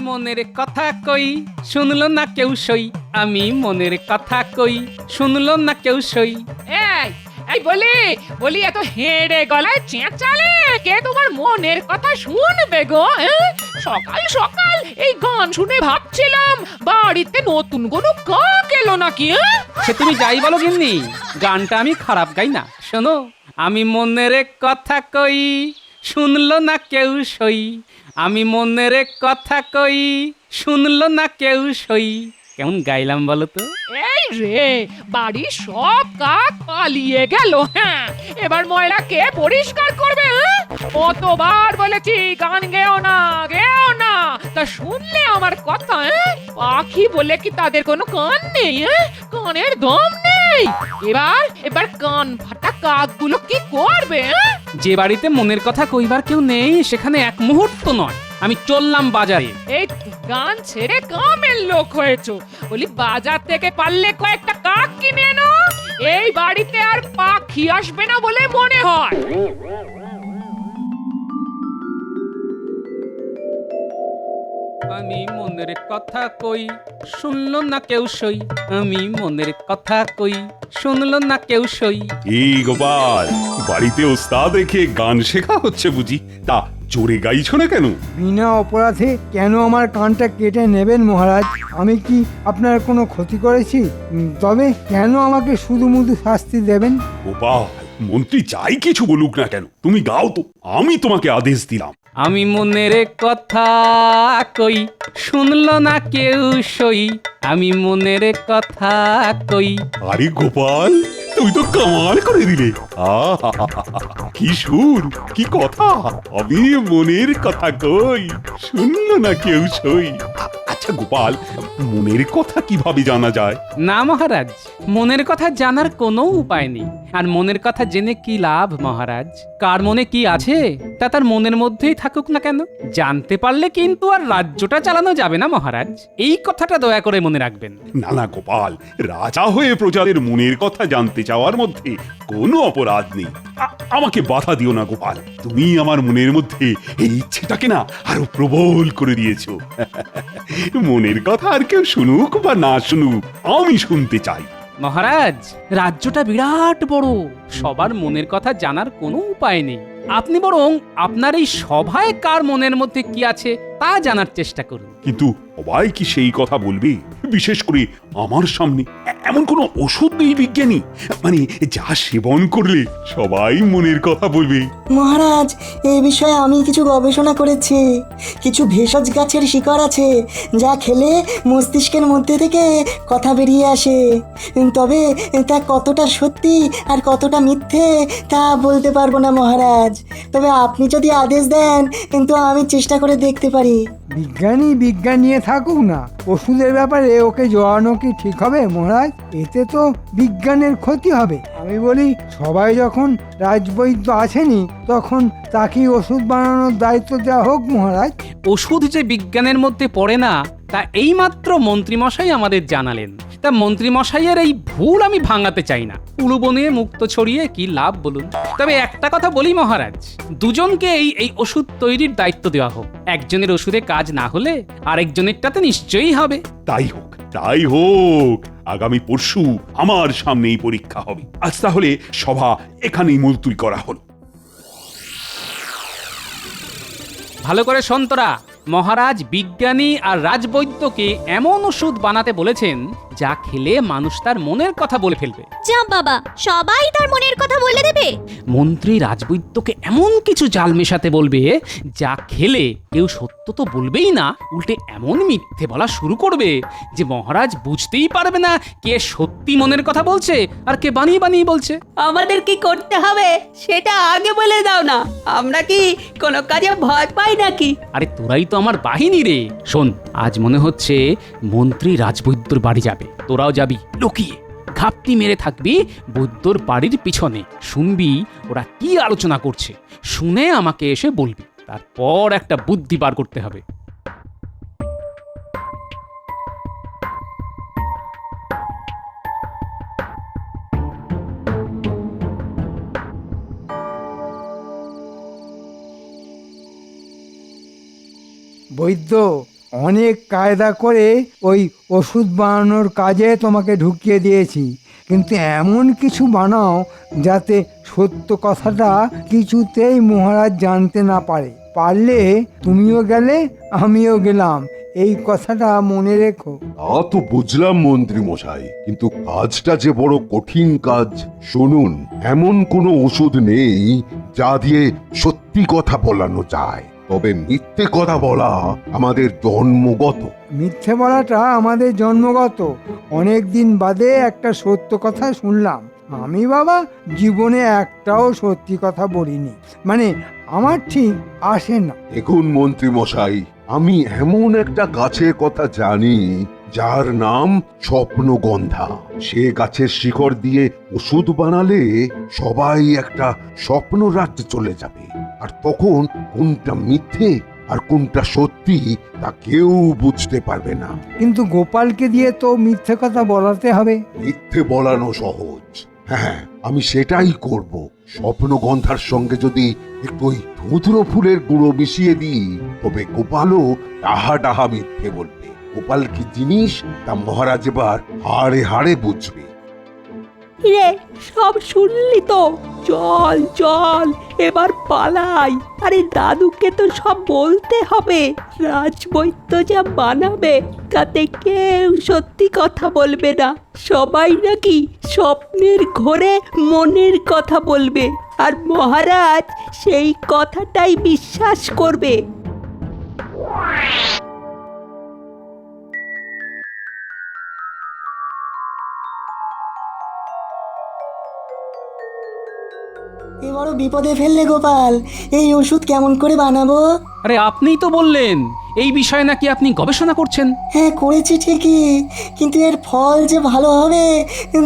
মনের কথা কই শুনলো না কেউ সই, আমি মনের কথা কই শুনলো না কেউ সই। এই এই বলি এত হেড়ে গলায় চেঁচালে কে তোমার মনের কথা শুনবে গো? সকাল সকাল এই গান শুনে ভাবছিলাম বাড়িতে নতুন কোনো কাক এলো নাকি। সে তুমি যাই বলো গিন্নি, গানটা আমি খারাপ গাই না। শোনো, আমি মনের কথা কই শুনলো না কেউ সই, আমি মনের কথা কই শুনলো না কেউ সই। কেমন গাইলাম বলো তো? এই রে, বাড়ির সব কাক পালিয়ে গেল। হ্যাঁ, এবার ময়লা কে পরিষ্কার করবে? কতবার বলেছি গান গেও না, গেও না, তা শুনলে আমার কথা? পাখি বলে কি তাদের কোনো কান নেই? কানের দম নেই? এবার কান ফাটা কাকগুলো কি করবে? যে বাড়িতে মনের কথা কইবার কেউ নেই সেখানে এক মুহূর্ত নয়, আমি চললাম বাজারে। এই গান ছেড়ে কামের লোক হয়েছো, বলি বাজার থেকে পারলে কয়েকটা কাক কিনে এনো। এই বাড়িতে আর পাখি আসবে না বলে মনে হয়। আমি মনের কথা কই শুনলো না কেউ সই, আমি মনের কথা কই শুনলো না কেউ সই। এই গোপাল, বাড়িতে ওস্তাদ রেখে গান শেখা হচ্ছে বুঝি? তা জোরে গাইছো না কেন? বিনা অপরাধে কেন আমার কানটা কেটে নেবেন মহারাজ? আমি কি আপনার কোনো ক্ষতি করেছি? তবে কেন আমাকে শুধু মুধু শাস্তি দেবেন? গোপাল, মন্ত্রী যাই কিছু বলুক না কেন, তুমি গাও তো, আমি তোমাকে আদেশ দিলাম। আমি মনের কথা কই শুনলো না কেউ সই, আমি মনের কথা কই। আরে গোপাল, তুমি তো কামাল করে দিলে। কি সুর, কি কথা! আমি মনের কথা কই শুনলো না কেউ সই। আচ্ছা গোপাল, মনের কথা কিভাবে জানা যায়? না মহারাজ, মনের কথা জানার কোনো উপায় নেই। আর মনের কথা জেনে কি লাভ মহারাজ? কার মনে কি আছে তা তার মনের মধ্যেই থাকুক না কেন, জানতে পারলে কিন্তু আর রাজ্যটা চালানো যাবে না মহারাজ। এই কথাটা দয়া করে মনে রাখবেন। না না গোপাল, রাজা হয়ে প্রজাদের মনের কথা জানতে চাওয়ার মধ্যে কোনো অপরাধ নেই। আমাকে বাধা দিও না গোপাল, তুমি আমার মনের মধ্যে এই ইচ্ছেটাকে না আরো প্রবল করে দিয়েছো। মনের কথা আর কেউ শুনুক বা না শুনুক, আমি শুনতে চাই। মহারাজ, রাজ্যটা বিরাট বড়, সবার মনের কথা জানার কোনো উপায় নেই। আপনি বরং আপনার এই সভায় কার মনের মধ্যে কি আছে তা জানার চেষ্টা করুন। কিন্তু সবাই কি সেই কথা বলবে? বিশেষ করে আমার সামনে এমন কোনো ওষুধ নেই বিজ্ঞানী, মানে যা সেবন করলে সবাই মনের কথা বলবে। মহারাজ, এই বিষয়ে আমি কিছু গবেষণা করেছি। কিছু ভেষজ গাছের শিকড় আছে যা খেলে মস্তিষ্কের মধ্যে থেকে কথা বেরিয়ে আসে। তবে তা কতটা সত্যি আর কতটা মিথ্যে তা বলতে পারবো না মহারাজ। তবে আপনি যদি আদেশ দেন কিন্তু আমি চেষ্টা করে দেখতে পারি। বিজ্ঞান নিয়ে থাকুক না, ওষুধের ব্যাপারে ওকে জড়ানো কি ঠিক হবে মহারাজ? এতে তো বিজ্ঞানের ক্ষতি হবে। আমি বলি, সবাই যখন রাজবৈদ্য আছেনি তখন তাকেই ওষুধ বানানোর দায়িত্ব দেওয়া হোক মহারাজ। ওষুধ যে বিজ্ঞানের মধ্যে পড়ে না তা এইমাত্র মন্ত্রীমশাই আমাদের জানালেন। তা মন্ত্রীমশাইয়ের এই ভুল আমি ভাঙাতে চাই না। উলুবনে মুক্ত ছড়িয়ে কি লাভ বলুন? তবে একটা কথা বলি মহারাজ, দুজনকে এই ওষুধ তৈরির দায়িত্ব দেওয়া হোক। একজনের ওষুধে কাজ না হলে আরেকজনেরটাতে নিশ্চয়ই হবে। তাই হোক, তাই হোক। আগামী পরশু আমার সামনেই পরীক্ষা হবে। আজ তাহলে সভা এখানেই মুলতুবি করা হলো। ভালো করে সন্তরা, মহারাজ বিজ্ঞানী আর রাজবৈদ্যকে এমন ওষুধ বানাতে বলেছেন যা খেলে মানুষ তার মনের কথা বলে ফেলবে। যা বাবা, সবাই তার মনের কথা বলে দেবে। মন্ত্রী রাজবৈদ্যকে এমন কিছু জাল মেশাতে বলবে যা খেলে কেউ সত্য তো বলবেই না, উল্টে এমন মিথ্যে বলা শুরু করবে যে মহারাজ বুঝতেই পারবে না কে সত্যি মনের কথা বলছে আর কে বানিয়ে বানিয়ে বলছে। আমাদের কি করতে হবে সেটা আগে বলে দাও না, আমরা কি কোনো কাজে ভয় পাই নাকি? আরে তোরাই তো আমার বাহিনী রে। শোন, আজ মনে হচ্ছে মন্ত্রী রাজবৈদ্যর বাড়ি যাবে, তোরাও যাবি লুকিয়ে। ঘাপটি মেরে থাকবি বৈদ্যর বাড়ির পিছনে, শুনবি ওরা কি আলোচনা করছে, শুনে আমাকে এসে বলবি। তারপর একটা বুদ্ধি বার করতে হবে। বৈদ্য, অনেক কায়দা করে ওই ওষুধ বানানোর কাজে তোমাকে ঢুকিয়ে দিয়েছি, কিন্তু এমন কিছু বানাও যাতে সত্য কথাটা কিছুতেই মহারাজ জানতে না পারে। পারলে তুমিও গেলে আমিও গেলাম, এই কথাটা মনে রেখো। তা তো বুঝলাম মন্ত্রী মশাই, কিন্তু কাজটা যে বড় কঠিন কাজ। শুনুন, এমন কোনো ওষুধ নেই যা দিয়ে সত্যি কথা বলানো যায়, তবে মিথ্যে কথা বলা আমাদের জন্মগত। মিথ্যে বলাটা আমাদের জন্মগত। অনেক দিন বাদে একটা সত্য কথা শুনলাম। আমি বাবা জীবনে একটাও সত্যি কথা বলিনি, মানে আমার ঠিক আসে না। দেখুন মন্ত্রী মশাই, আমি এমন একটা গাছের কথা জানি যার নাম স্বপ্নগন্ধা। সে গাছের শিকড় দিয়ে ওষুধ বানালে সবাই একটা স্বপ্ন রাজ্যে চলে যাবে, আর তখন কোনটা মিথ্যে আর কোনটা সত্যি তা কেউ বুঝতে পারবে না। কিন্তু গোপালকে দিয়ে তো মিথ্যে কথা বলাতে হবে। মিথ্যে বলানো সহজ, হ্যাঁ আমি সেটাই করব। স্বপ্নগন্ধার সঙ্গে যদি একটু ওই ধুধুরো ফুলের গুঁড়ো মিশিয়ে দিই, তবে গোপালও ডাহা ডাহা মিথ্যে বলবে। গোপাল কি জিনিস তা মহারাজ এবার হাড়ে হাড়ে বুঝবে। রে সব শুনলি তো? চল চল এবার পালাই। আরে দাদুকে তো সব বলতে হবে। রাজবৈদ্য যা বানাবে তাতে কেউ সত্যি কথা বলবে না, সবাই নাকি স্বপ্নের ঘোরে মনের কথা বলবে, আর মহারাজ সেই কথাটাই বিশ্বাস করবে। এ বড় বিপদে ফেললে গোপাল, এই ওষুধ কেমন করে বানাবো? আরে আপনিই তো বললেন এই বিষয়ে নাকি আপনি গবেষণা করছেন। হ্যাঁ করেছি ঠিকই, কিন্তু এর ফল যে ভালো হবে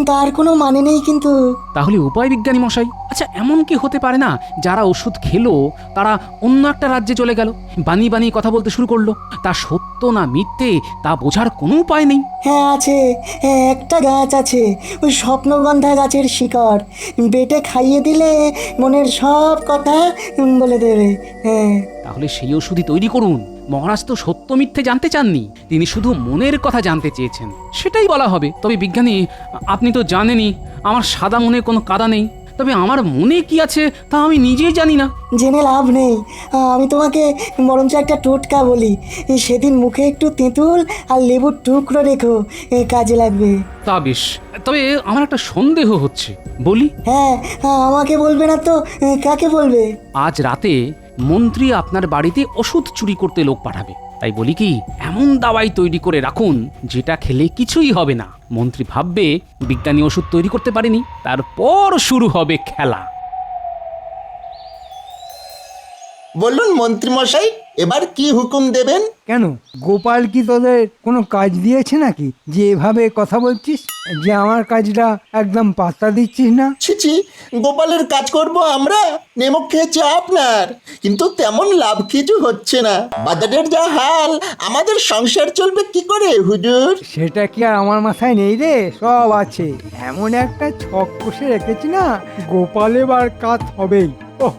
তার কোনো মানে নেই কিন্তু। তাহলে উপায় বিজ্ঞানী মশাই, আচ্ছা এমন কি হতে পারে না যারা ওষুধ খেলো তারা অন্য একটা রাজ্যে চলে গেল, বানিয়ে বানিয়ে কথা বলতে শুরু করলো, তা সত্য না মিথ্যে তা বোঝার কোনো উপায় নেই? হ্যাঁ আছে, একটা গাছ আছে, ওই স্বপ্নগন্ধা গাছের শিকড় বেটে খাইয়ে দিলে মনের সব কথা বলে দেবে। হ্যাঁ তাহলে সেই ওষুধই তৈরি করুন। মহারাজ তো সত্য মিথ্যে জানতে চাননি, তিনি শুধু মনের কথা জানতে চেয়েছেন, সেটাই বলা হবে। তবে বিজ্ঞানী আপনি তো জানেনই আমার সাদা মনে কোনো কাদা নেই, তবে আমার মনে কি আছে তা আমি নিজেই জানি না। জেনে লাভ নেই, আমি তোমাকে বরঞ্চ একটা টোটকা বলি। সেদিন মুখে একটু তেঁতুল আর লেবুর টুকরো রেখো, কাজে লাগবে। তা বেশ, তবে আমার একটা সন্দেহ হচ্ছে, বলি? হ্যাঁ আমাকে বলবে না তো কাকে বলবে? আজ রাতে মন্ত্রী আপনার বাড়িতে ওষুধ চুরি করতে লোক পাঠাবে, তাই বলি কি এমন দাওয়াই তৈরি করে রাখুন যেটা খেলে কিছুই হবে না। মন্ত্রী ভাববে বিজ্ঞানী ওষুধ তৈরি করতে পারেনি, তারপর শুরু হবে খেলা। বলুন মন্ত্রী মশাই, এবার কি হুকুম দেবেন? কেন গোপাল কি তোদের কোনো কাজ দিয়েছে নাকি যে এভাবে কথা বলছিস, যে আমার কাজটা একদম পাত্তা দিচ্ছিস না? ছিছি, গোপালের কাজ করব আমরা? নেমক খেয়েছে আপনার, কিন্তু তেমন লাভ কিছু হচ্ছে না। বাজারের যা হাল, আমাদের সংসার চলবে কি করে হুজুর? সেটা কি আর আমার মাথায় নেই রে, সব আছে। এমন একটা ছক কষে রেখেছি না, গোপাল এবার কাজ হবেই। ওহ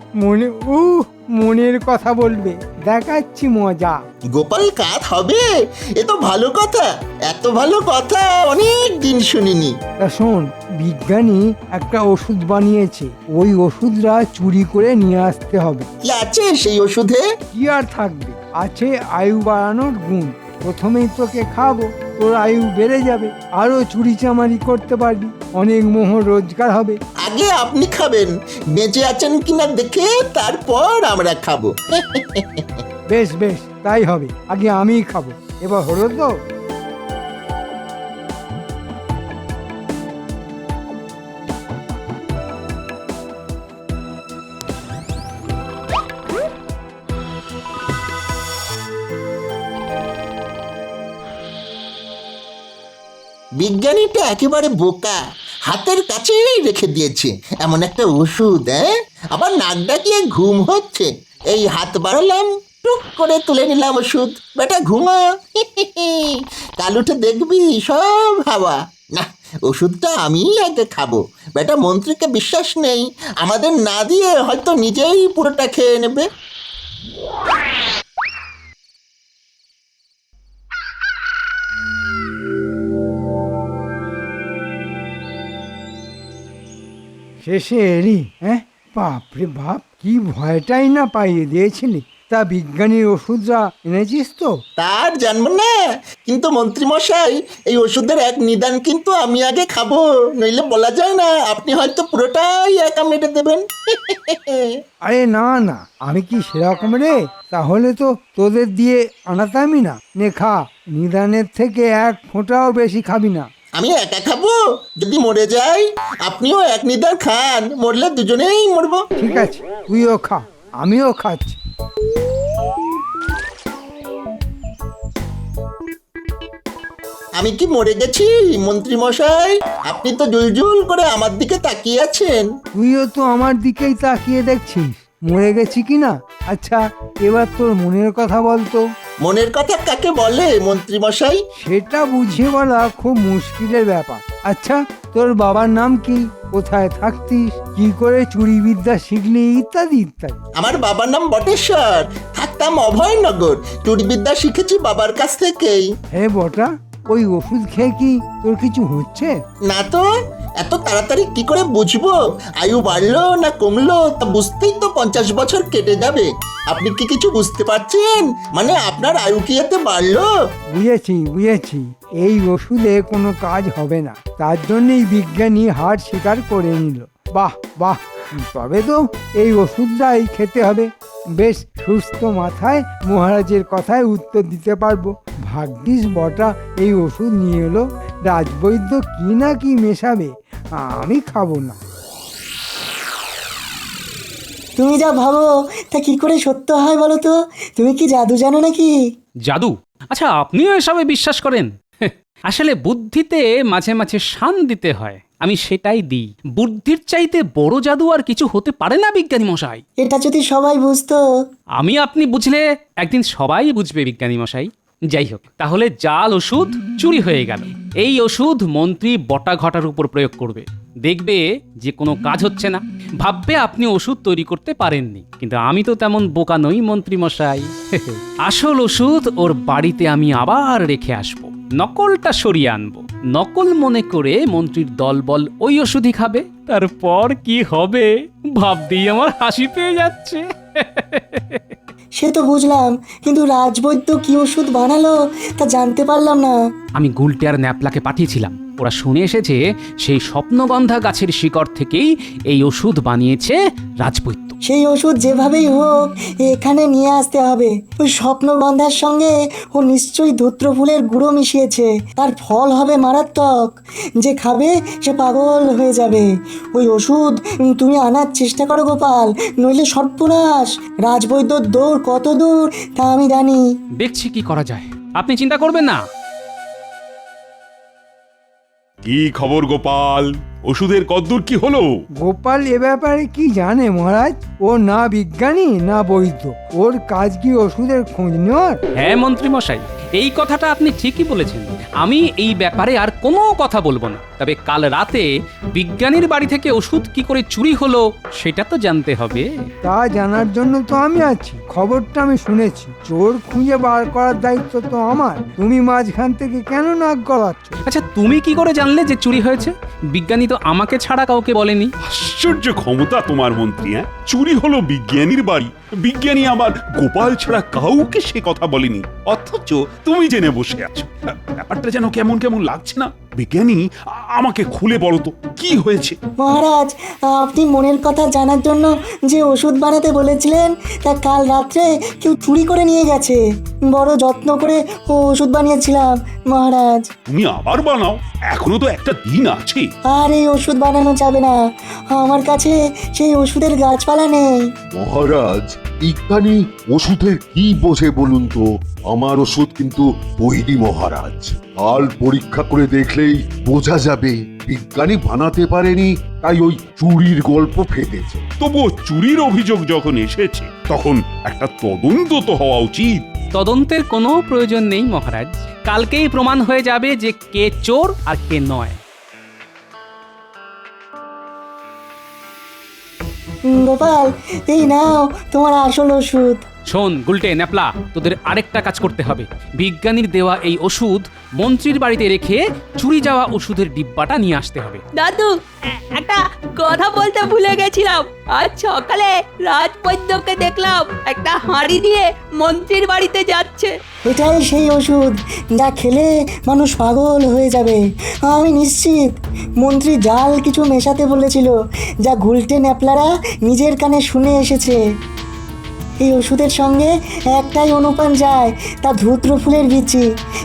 মনের কথা বলবে, দেখাচ্ছি মজা। গোপাল কাত হবে? এ তো ভালো কথা, এত ভালো কথা অনেক দিন শুনিনি। তা শোন, বিজ্ঞানী একটা ওষুধ বানিয়েছে, ওই ওষুধটা চুরি করে নিয়ে আসতে হবে। কি আছে সেই ওষুধে? কি আর থাকবে, আছে আয়ু বাড়ানোর গুণ। প্রথমেই তোকে খাবো, তোর আয়ু বেড়ে যাবে, আরো চুরি চামারি করতে পারবি, অনেক মোহর রোজগার হবে। আগে আপনি খাবেন, বেঁচে আছেন কিনা দেখে তারপর আমরা খাবো। বেশ বেশ, তাই হবে, আগে আমিই খাবো। এবার হলো তো? বিজ্ঞানীটা একেবারে বোকা, হাতের কাছেই রেখে দিয়েছে এমন একটা ওষুধ। আবার নাক ডাকিয়ে ঘুম হচ্ছে, এই হাত বাড়ালাম, টুক করে তুলে নিলাম ওষুধ। বেটা ঘুমা, কাল উঠে দেখবি সব হাওয়া। না, ওষুধটা আমি আগে খাবো। বেটা মন্ত্রীকে বিশ্বাস নেই, আমাদের না দিয়ে হয়তো নিজেই পুরোটা খেয়ে নেবে। শেষে এলি, হ্যাঁ? বাপরে বাপ, কি ভয়টাই না পাইয়ে দিয়েছিলি। তা বিজ্ঞানীর ওষুধটা এনেছিস তো? তার জানবো না, কিন্তু মন্ত্রী মশাই এই ওষুধের এক নিদান কিন্তু আমি আগে খাবো, নইলে বলা যায় না আপনি হয়তো পুরোটাই একা মেটে দেবেন। আরে না না, আমি কি সেরকম রে? তাহলে তো তোদের দিয়ে আনাতামই না। নে খা, নিদানের থেকে এক ফোঁটাও বেশি খাবি না। আমি একা খাবো? যদি মরে যাই আপনিও এক নিদান খান, মরলে দুজনেই মরবো। ঠিক আছে, তুইও খা, আমিও খাচ্ছি। আমি কি মরে গেছি মন্ত্রী মশাই? আপনি তো জুলজুল করে আমার দিকে তাকিয়ে আছেন। তুইও তো আমার দিকেই তাকিয়ে দেখছিস মরে গেছি কিনা। আচ্ছা, এবার তোর মনের কথা বলতো। মনের কথা কাকে বলে মন্ত্রী মশাই? সেটা বুঝিয়ে বলা খুব মুশকিলের ব্যাপার। আচ্ছা, তোর বাবার নাম কি, কোথায় থাকতিস, কি করে চুরি বিদ্যা শিখলি, ইত্যাদি ইত্যাদি। আমার বাবার নাম বটেশ্বর, থাকতাম অভয়নগর। চুরিবিদ্যা শিখেছি বাবার কাছ থেকেই। হ্যাঁ বটা, ওই ওষুধ খেয়ে কি তোর কিছু হচ্ছে? না তো, এত তাড়াতাড়ি কি করে বুঝবো আয়ু বাড়লো না কমলো? তা বুঝতেই তো 50 বছর কেটে যাবে। আপনি কি কিছু বুঝতে পারছেন? মানে আপনার আয়ু কি এতে বাড়লো? বুঝেছি বুঝেছি, এই ওষুধে কোনো কাজ হবে না, তার জন্যই বিজ্ঞানী হার স্বীকার করে নিল। বাহ বাহ, তবে তো এই ওষুধটাই খেতে হবে। বেশ সুস্থ মাথায় মহারাজের কথায় উত্তর দিতে পারবো। ভাগ্যিস বটা এই ওষুধ নিয়ে এলো, রাজবৈদ্য কি না কি মেশাবে, আমি খাবো না। তুমি যা ভাবো তা কি করে সত্য হয় বলো তো? তুমি কি জাদু জানো নাকি? জাদু? আচ্ছা, আপনিও এসবে বিশ্বাস করেন? আসলে বুদ্ধিতে মাঝে মাঝে শান দিতে হয়, আমি সেটাই দিই। বুদ্ধির চাইতে বড় জাদু আর কিছু হতে পারে না বিজ্ঞানী মশাই। এটা যদি সবাই বুঝতো। আমি আপনি বুঝলে একদিন সবাই বুঝবে বিজ্ঞানী মশাই। যাই হোক, তাহলে জাল ওষুধ চুরি হয়ে গেল। এই ওষুধ মন্ত্রী বটা ঘটার উপর প্রয়োগ করবে, দেখবে যে কোনো কাজ হচ্ছে না, ভাববে আপনি ওষুধ তৈরি করতে পারেননি। কিন্তু আমি তো তেমন বোকা নই মন্ত্রী মশাই। আসল ওষুধ ওর বাড়িতে আমি আবার রেখে আসবো, নকলটা সরিয়ে আনবো। নকল মনে করে মন্ত্রীর দলবল ওই ওষুধই খাবে। তারপর কি হবে ভাবতেই আমার হাসি পেয়ে যাচ্ছে। সে তো বুঝলাম, কিন্তু রাজবৈদ্য কি ওষুধ বানালো তা জানতে পারলাম না। আমি গুলটে আর ন্যাপলাকে পাঠিয়েছিলাম, ওরা শুনে এসেছে সেই স্বপ্নগন্ধা গাছের শিকড় থেকেই এই ওষুধ বানিয়েছে রাজবৈদ্য। সেই ওষুধ যেভাবেই হোক এখানে নিয়ে আসতে হবে। ওই স্বপ্নগন্ধার সঙ্গে ও নিশ্চয়ই ধূত্র ফুলের গুঁড়ো মিশিয়েছে, তার ফল হবে মারাত্মক। যে খাবে সে পাগল হয়ে যাবে। ওই ওষুধ তুমি আনার চেষ্টা করো গোপাল, নইলে সর্বনাশ। রাজবৈদ্যর দৌড় কত দূর তা আমি জানি। দেখছি কি করা যায়, আপনি চিন্তা করবেন না। কি খবর গোপাল? ওষুধের কদ্দূর কি হলো? গোপাল এ ব্যাপারে কি জানে মহারাজ? ও না বিজ্ঞানী না বৈদ্য, ওর কাজ কি ওষুধের খোঁজ নেওয়ার? হ্যাঁ মন্ত্রী মশাই, এই কথাটা আপনি ঠিকই বলেছেন। আমি এই ব্যাপারে আর কোনো কথা বলবো না। তবে কাল রাতে বিজ্ঞানীর বাড়ি থেকে ওষুধ কি করে চুরি হলো সেটা তো জানতে হবে। তা জানার জন্য তো আমি আছি। খবরটা আমি শুনেছি, চোর খুঁজে বার করার দায়িত্ব তো আমার। তুমি মাঝখান থেকে কেন নাক গলাচ্ছ? আচ্ছা, তুমি কি করে জানলে যে চুরি হয়েছে? বিজ্ঞানী তো আমাকে ছাড়া কাউকে বলেনি। আশ্চর্য ক্ষমতা তোমার মন্ত্রী। হ্যাঁ, চুরি হলো বিজ্ঞানীর বাড়ি, বিজ্ঞানী আবার গোপাল ছাড়া কাউকে সে কথা বলেনি, অথচ তুমি জেনে বসে আছো। ব্যাপারটা যেন কেমন কেমন লাগছে না? বিজ্ঞানী, আমাকে খুলে বলো তো কি হয়েছে? মহারাজ, আপনি মনের কথা জানার জন্য যে ওষুধ বানাতে বলেছিলেন তা কাল রাত্রে কেউ চুরি করে নিয়ে গেছে। বড় যত্ন করে ওষুধ বানিয়েছিলাম মহারাজ। তুমি আবার বানাও, এখনো তো একটা দিন আছে। আর এই ওষুধ বানানো যাবে না, আমার কাছে সেই ওষুধের গাছপালা নেই। মহারাজ, বিজ্ঞানী ওষুধের কি বোঝে বলুন তো? আমার ওষুধ কিন্তু তৈরি মহারাজ। কাল পরীক্ষা করে দেখলেই বোঝা যাবে বিজ্ঞানী বানাতে পারেনি, তাই ওই চুরির গল্প ফেটেছে। তবুও চুরির অভিযোগ যখন এসেছে তখন একটা তদন্ত তো হওয়া উচিত। তদন্তের কোনো প্রয়োজন নেই মহারাজ, কালকেই প্রমাণ হয়ে যাবে যে কে চোর আর কে নয়। গোপাল, এই নাও তোমার আসল ওষুধ। শোন গুলটে ন্যাপলা, তোদের আরেকটা কাজ করতে হবে। বিজ্ঞানীর দেওয়া এই ওষুধ মন্ত্রীর বাড়িতে রেখে চুরি যাওয়া ওষুধের ডিব্বাটা নিয়ে আসতে হবে। দাদু একটা কথা বলতে ভুলে গেছিলাম। আজ সকালে রাজবৈদ্যকে দেখলাম একটা হাঁড়ি নিয়ে মন্ত্রীর বাড়িতে যাচ্ছে। এটাই সেই ওষুধ যা খেলে মানুষ পাগল হয়ে যাবে। আমি নিশ্চিত মন্ত্রী জাল কিছু মেশাতে বলেছিল, যা গুলটে ন্যাপলারা নিজের কানে শুনে এসেছে। এই ওষুধের সঙ্গে একটাই অনুপান যায়, তা ধূত্র ফুলের বিচি,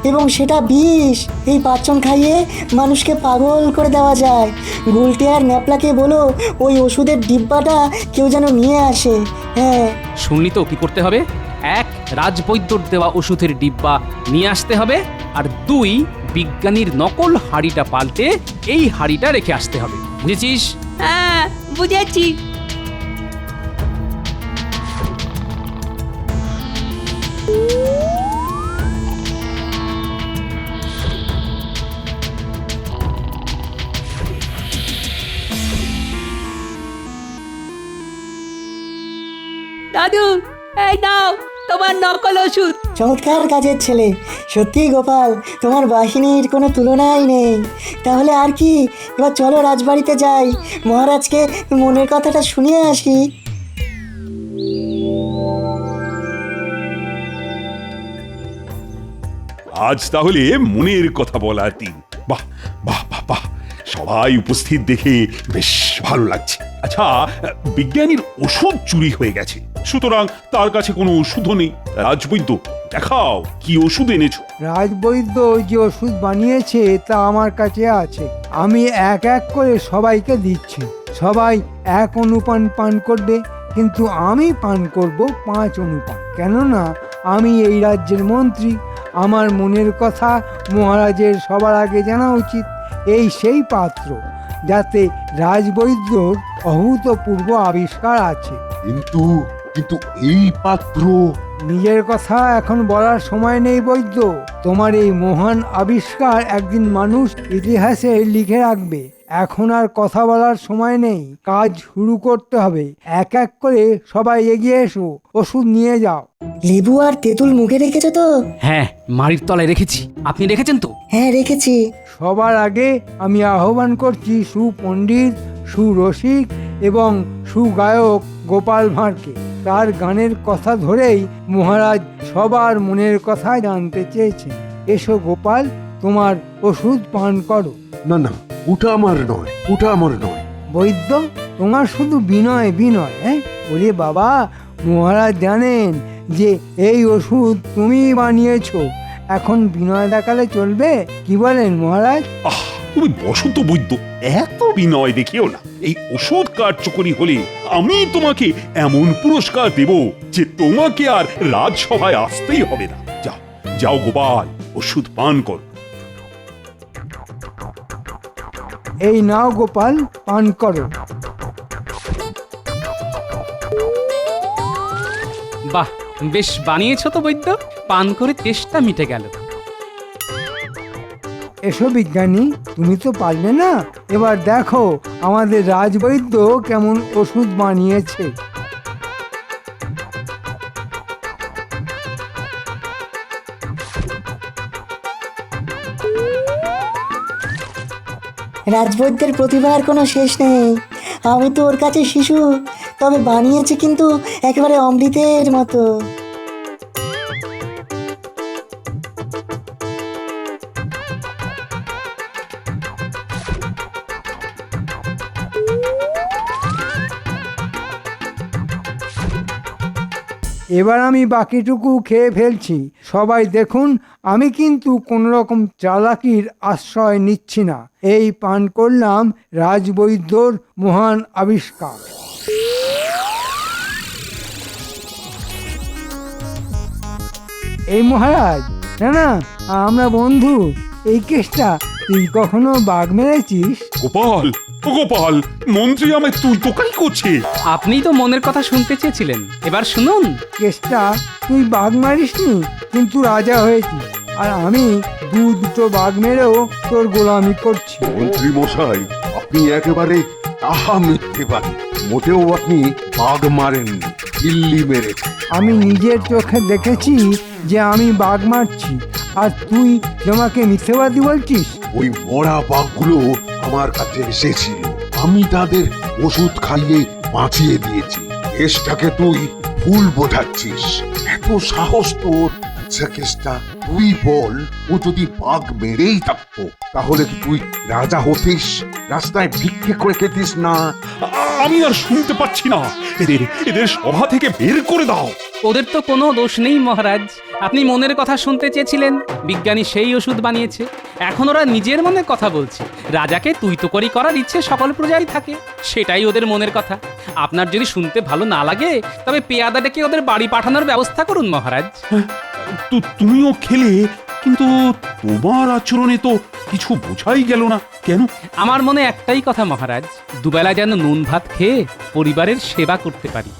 এবং সেটা বিষ। এই পাচন খাইয়ে মানুষকে পাগল করে দেওয়া যায়। গুলটে আর ন্যাপলাকে বলো ওই ওষুধের ডিব্বাটা কেউ যেন নিয়ে আসে। হ্যাঁ, শুনলি তো কি করতে হবে? 1, রাজবৈদ্যর দেওয়া ওষুধের ডিব্বা নিয়ে আসতে হবে, আর 2, বিজ্ঞানীর নকল হাঁড়িটা পাল্টে এই হাঁড়িটা রেখে আসতে হবে। বুঝেছিস? হ্যাঁ, বুঝেছি। দাদু, এই নাও তোমার নকল ওষুধ। চমৎকার কাজের ছেলে। সত্যি গোপাল, তোমার বাহিনীর কোনো তুলনাই নেই। তাহলে আর কি, এবার চলো রাজবাড়িতে যাই, মহারাজকে মনের কথাটা শুনিয়ে আসি। আজ তাহলে মনের কথা বলার দিন। বাহ বাহ বাহ বাহ, সবাই উপস্থিত দেখে বেশ ভালো লাগছে। আচ্ছা, বিজ্ঞানীর ওষুধ চুরি হয়ে গেছে, সুতরাং তার কাছে কোনো ওষুধও নেই। রাজবৈদ্য, দেখাও কি ওষুধ এনেছো। রাজবৈদ্য যে ওষুধ বানিয়েছে তা আমার কাছে আছে। আমি এক এক করে সবাইকে দিচ্ছি। সবাই 1 অনুপান পান করবে, কিন্তু আমি পান করব 5 অনুপান। কেননা আমি এই রাজ্যের মন্ত্রী, আমার মনের কথা মহারাজের সবার আগে জানা উচিত। এই সেই পাত্র যাতে রাজবৈদ্যর অভূতপূর্ব আবিষ্কার আছে। কিন্তু কিন্তু এই পাত্র। নিজের কথা এখন বলার সময় নেই বৈদ্য। তোমার এই মহান আবিষ্কার একদিন মানুষ ইতিহাসে লিখে রাখবে। এখন আর কথা বলার সময় নেই, কাজ শুরু করতে হবে। এক এক করে সবাই এগিয়ে এসো, ওষুধ নিয়ে যাও। লেবু আর তেঁতুল মুখে রেখেছো তো? হ্যাঁ, মাড়ির তলায় রেখেছি। আপনি রেখেছেন তো? হ্যাঁ, রেখেছি। সবার আগে আমি আহ্বান করছি সুপণ্ডিত, সুরসিক এবং সুগায়ক গোপাল ভাঁড়কে। তার গানের কথা ধরেই মহারাজ সবার মনের কথা জানতে চেয়েছেন। এসো গোপাল, তোমার ওষুধ পান করো। না না, ওটা আমার নয়, ওটা আমার নয়। বৈদ্য, তোমার শুধু বিনয় বিনয়। হ্যাঁ, ওরে বাবা, মহারাজ জানেন যে এই ওষুধ তুমি বানিয়েছো। এখন বিনয় দেখালে চলবে? কি বলেন মহারাজ? আহ, তুমি বসন্ত বৈদ্য, এত বিনয় দেখিও না। এই ওষুধ কার্যকরী হলে আমি তোমাকে এমন পুরস্কার দেব যে তোমাকে আর রাজসভায় আসতেই হবে না। যাও যাও গোপাল, ওষুধ পান করো। এই নাও গোপাল, পান করো। বাহ, বেশ বানিয়েছো তো বৈদ্য। পান করে তেষ্টা মিটে গেল। এসো বিজ্ঞানী, তুমি তো পারলে না। এবার দেখো আমাদের রাজবৈদ্য কেমন ওষুধ বানিয়েছে। রাজবৈদ্যের প্রতিভার কোনো শেষ নেই। আমি তো ওর কাছে শিশু, তবে বানিয়েছি কিন্তু একেবারে অমৃতের মতো। এবার আমি বাকিটুকু খেয়ে ফেলছি। সবাই দেখুন, আমি কিন্তু কোনো রকম চালাকির আশ্রয় নিচ্ছি না। এই পান করলাম রাজবৈদ্যর মহান আবিষ্কার। এই মহারাজ, না না, আমরা বন্ধু। এই কেসটা তুই কখনো বাঘ মেরেছিস? গোপাল, ও গোপাল, মন্ত্রী আমায় তুই তোকাই করছে। আপনিই তো মনের কথা শুনতে চেয়েছিলেন, এবার শুনুন। কেসটা তুই বাঘ মারিসনি, কিন্তু রাজা হয়েছিস। আর আমি দুটো বাঘ মেরেও তোর গোলামি করছি। মন্ত্রী মশাই, আপনি একেবারে তাহা মিথ্যে পারেন। মোটেও আপনি বাঘ মারেননি, দিল্লি মেরেছেন। আমি নিজের চোখে দেখেছি যে আমি বাঘ মারছি, আর তুই তোমাকে মিথ্যেবাদী বলছিস? ওই মরা বাঘগুলো আমার কাছে এসেছিল, আমি তাদের ওষুধ খাইয়ে বাঁচিয়ে দিয়েছি। কেসটাকে তুই ভুল বোঝাচ্ছিস। এত সাহস তোর? আচ্ছা কেসটা তুই বল, ও যদি বাঘ মেরেই থাকতো তাহলে কি তুই রাজা হতিস? রাস্তায় ভিক্ষে করে খেতিস না? আমি আর শুনতে পাচ্ছি না, এদের এদের সভা থেকে বের করে দাও। ওদের তো কোনো দোষ নেই মহারাজ। আপনি মনের কথা শুনতে চেয়েছিলেন, বিজ্ঞানী সেই ওষুধ বানিয়েছে। এখন ওরা নিজের মনে কথা বলছে। রাজাকে তুই তো করি করার ইচ্ছে সকল প্রজারই থাকে, সেটাই ওদের মনের কথা। আপনার যদি শুনতে ভালো না লাগে তবে পেয়াদা ডেকে ওদের বাড়ি পাঠানোর ব্যবস্থা করুন মহারাজ। তুমিও খেলে, কিন্তু তোমার আচরণে তো কিছু বোঝাই গেল না কেন? আমার মনে একটাই কথা মহারাজ, দুবেলা যেন নুন ভাত খেয়ে পরিবারের সেবা করতে পারি।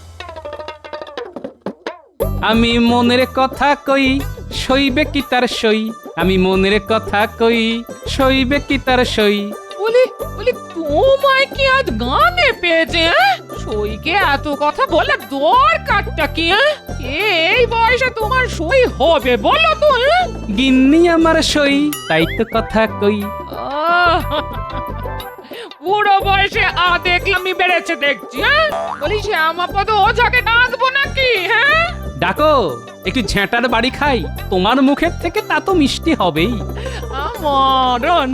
আমি মনের কথা কই, সইবে কি তার সই। আমি মনের কথা কই, সইবে কি তার সই। বলি বলি তোমায় কি আজ গানে পেয়েছে? সইকে এত কথা বলে দরকারটা কি? এই বয়সে তোমার সই হবে বলো তো? গিন্নি আমার সই, তাই তো কথা কই। বুড়ো বয়সে দেখলামই বেড়েছে দেখছি। বলি শ্যামাপদ ওঝাকে ডাকবো নাকি? হ্যাঁ ডাকো, একটু ঝেঁটার বাড়ি খাই। তোমার মুখের থেকে তা তো মিষ্টি হবেই। মরণ।